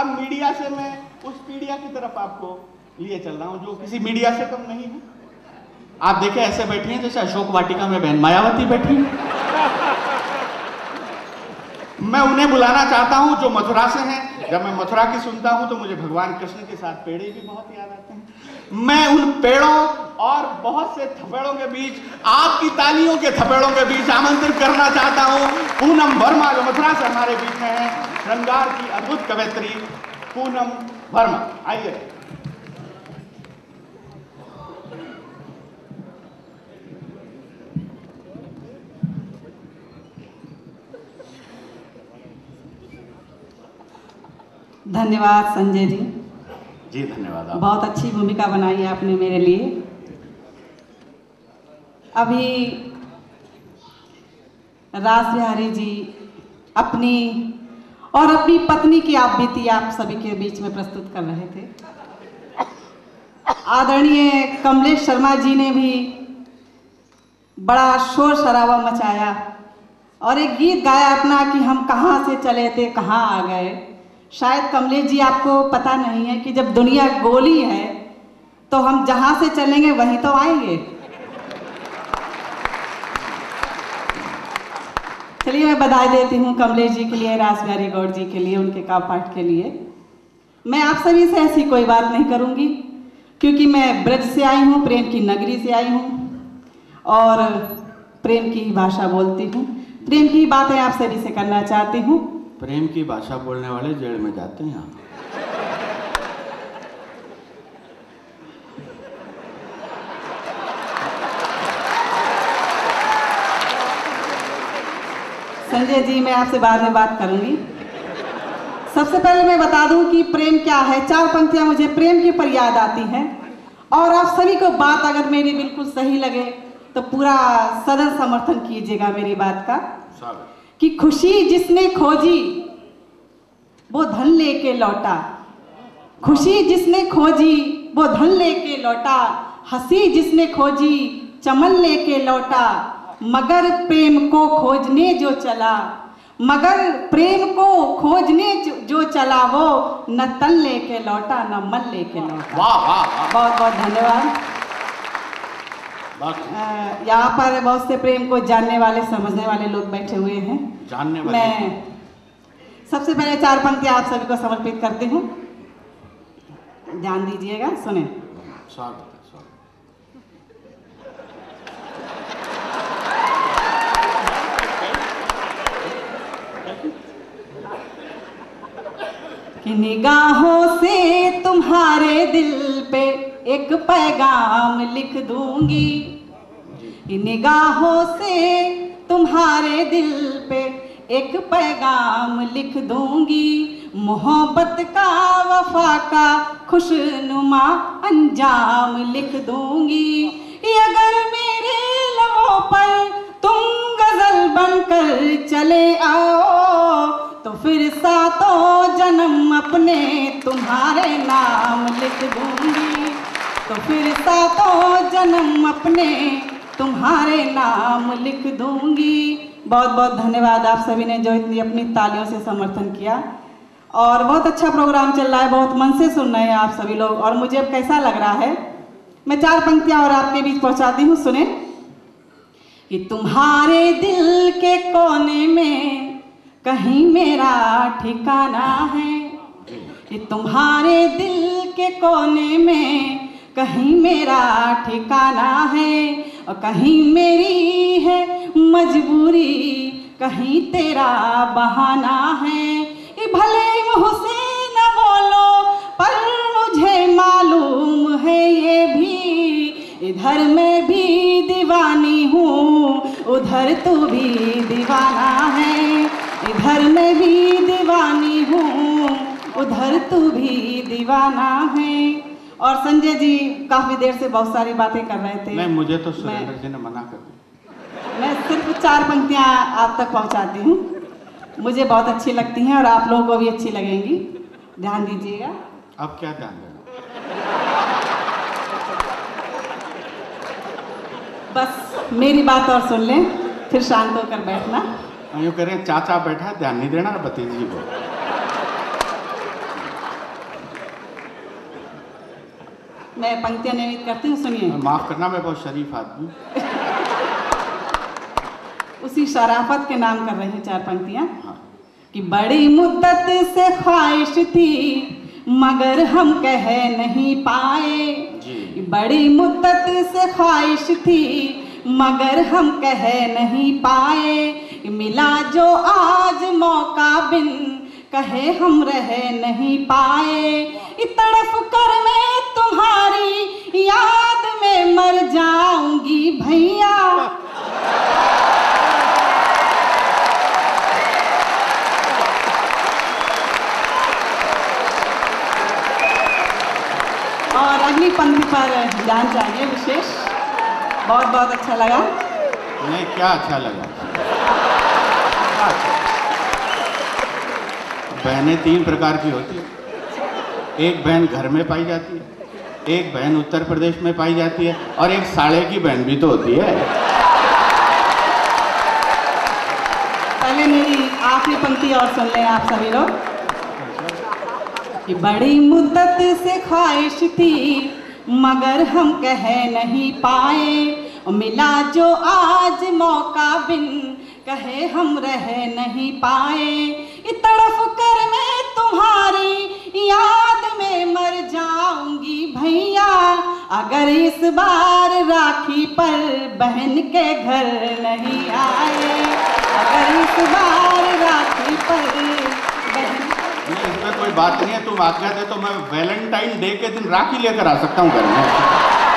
अब मीडिया से मैं उस पीडिया की तरफ आपको लिए चल रहा हूं जो किसी मीडिया से कम नहीं है। आप देखें ऐसे बैठी हैं जैसे अशोक वाटिका में बहन मायावती बैठी है। मैं उन्हें बुलाना चाहता हूं जो मथुरा से हैं। जब मैं मथुरा की सुनता हूं तो मुझे भगवान कृष्ण के साथ पेड़े भी बहुत याद आते हैं। मैं उन पेड़ों और बहुत से थपेड़ों के बीच, आपकी तालियों के थपेड़ों के बीच आमंत्रित करना चाहता हूं पूनम वर्मा, जो मथुरा से हमारे बीच में है। श्रृंगार की अद्भुत कवयित्री पूनम वर्मा, आइए। धन्यवाद संजय जी। जी धन्यवाद। आप बहुत अच्छी भूमिका बनाई है आपने मेरे लिए। अभी रास बिहारी जी अपनी और अपनी पत्नी की आप बीती आप सभी के बीच में प्रस्तुत कर रहे थे। आदरणीय कमलेश शर्मा जी ने भी बड़ा शोर शराबा मचाया और एक गीत गाया अपना कि हम कहाँ से चले थे कहाँ आ गए। शायद कमलेश जी आपको पता नहीं है कि जब दुनिया गोली है तो हम जहाँ से चलेंगे वहीं तो आएंगे। चलिए मैं बधाई देती हूँ कमलेश जी के लिए, रास बिहारी गौड़ जी के लिए, उनके काव्य पाठ के लिए। मैं आप सभी से ऐसी कोई बात नहीं करूँगी क्योंकि मैं ब्रज से आई हूँ, प्रेम की नगरी से आई हूँ और प्रेम की भाषा बोलती हूँ। प्रेम की बातें आप सभी से करना चाहती हूँ। प्रेम की भाषा बोलने वाले जेल में जाते हैं। संजय जी मैं आपसे बाद में बात करूंगी। सबसे पहले मैं बता दूं कि प्रेम क्या है। 4 पंक्तियां मुझे प्रेम के पर याद आती हैं और आप सभी को बात अगर मेरी बिल्कुल सही लगे तो पूरा सदन समर्थन कीजिएगा मेरी बात का। कि खुशी जिसने खोजी वो धन लेके लौटा, खुशी जिसने खोजी वो धन लेके लौटा, हंसी जिसने खोजी चमन लेके लौटा, मगर प्रेम को खोजने जो चला, मगर प्रेम को खोजने जो चला वो न तन लेके लौटा न मन लेके लौटा। वाह वाह वाह। बहुत बहुत धन्यवाद। यहाँ पर बहुत से प्रेम को जानने वाले समझने वाले लोग बैठे हुए हैं। जानने वाले। मैं सबसे पहले 4 पंक्तियां आप सभी को समर्पित करती हूँ, ध्यान दीजिएगा, सुने। कि निगाहों से तुम्हारे दिल पे एक पैगाम लिख दूंगी, निगाहों से तुम्हारे दिल पे एक पैगाम लिख दूंगी, मोहब्बत का वफा का खुशनुमा अंजाम लिख दूंगी। अगर मेरे लबों पर तुम गजल बनकर चले आओ तो फिर सातों जन्म अपने तुम्हारे नाम लिख दूंगी, तो फिर सातों जन्म अपने तुम्हारे नाम लिख दूंगी। बहुत बहुत धन्यवाद आप सभी ने जो इतनी अपनी तालियों से समर्थन किया और बहुत अच्छा प्रोग्राम चल रहा है, बहुत मन से सुन रहे हैं आप सभी लोग और मुझे अब कैसा लग रहा है। मैं 4 पंक्तियां और आपके बीच पहुंचाती हूँ, सुने। कि तुम्हारे दिल के कोने में कहीं मेरा ठिकाना है, कि तुम्हारे दिल के कोने में कहीं मेरा ठिकाना है, और कहीं मेरी है मजबूरी कहीं तेरा बहाना है। ये भले मुँह से न बोलो पर मुझे मालूम है ये भी, इधर मैं भी दीवानी हूँ उधर तू भी दीवाना है, इधर मैं भी दीवानी हूँ उधर तू भी दीवाना है। और संजय जी काफी देर से बहुत सारी बातें कर रहे थे। नहीं, मुझे तो सुरेंद्र जी ने मना कर दिया। मैं सिर्फ 4 पंक्तियां आप तक पहुंचाती हूँ, मुझे बहुत अच्छी लगती हैं और आप लोगों को भी अच्छी लगेंगी, ध्यान दीजिएगा। अब क्या ध्यान देना? बस मेरी बात और सुन लें फिर शांत होकर बैठना। यूँ करें, चाचा बैठा ध्यान नहीं देना भतीजी को। मैं पंक्तियां नियमित करती हूँ, सुनिए। माफ करना, मैं बहुत शरीफ आदमी। उसी शराफत के नाम कर रही हूँ 4 पंक्तियां। हाँ। कि बड़ी मुद्दत से ख्वाहिश थी मगर हम कह नहीं पाए जी। बड़ी मुद्दत से ख्वाहिश थी मगर हम कह नहीं पाए मिला जो आज मौका बिन कहे हम रह नहीं पाए तड़फ कर मैं तुम्हारी याद में मर जाऊंगी भैया। और अगली पंक्ति पर ध्यान चाहिए विशेष। बहुत बहुत अच्छा लगा। नहीं, क्या अच्छा लगा? बहनें 3 प्रकार की होती है। एक बहन घर में पाई जाती है, एक बहन उत्तर प्रदेश में पाई जाती है, और एक साड़े की बहन भी तो होती है। पहले मेरी आखिरी पंक्ति और सुन लें आप सभी लोग। कि बड़ी मुद्दत से ख्वाहिश थी मगर हम कह नहीं पाए मिला जो आज मौका बिन कहे हम रह नहीं पाए तड़फ कर मैं तुम्हारी याद में मर जाऊंगी भैया अगर इस बार राखी पर बहन के घर नहीं आए अगर इस बार राखी पर बहन। इसमें कोई बात नहीं है, तुम आज्ञा दे तो मैं वैलेंटाइन डे के दिन राखी लेकर आ सकता हूँ घर में।